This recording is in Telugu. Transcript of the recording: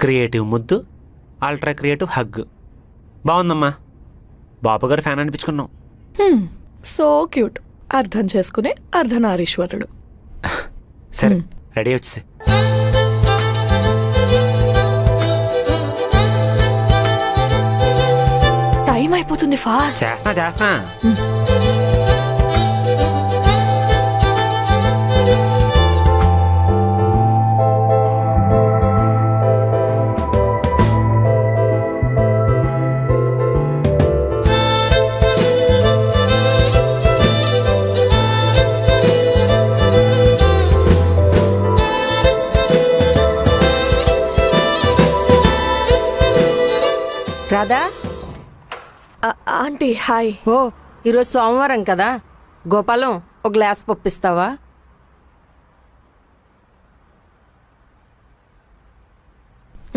క్రియేటివ్ ముద్దు, అల్ట్రా క్రియేటివ్ హగ్. బాగుందమ్మా. బాబు గారు ఫ్యాన్ అనిపించుకున్నాం. So cute. అర్థం చేసుకునే అర్ధనారీశ్వరుడు. సరే రెడీ వచ్చేసి. టైం అయిపోతుంది ఫాస్ట్. చేస్తా. రాధా. Aunty hi. ఓ ఈరోజు సోమవారం కదా, గోపాలం ఒక గ్లాస్ పప్పిస్తావా?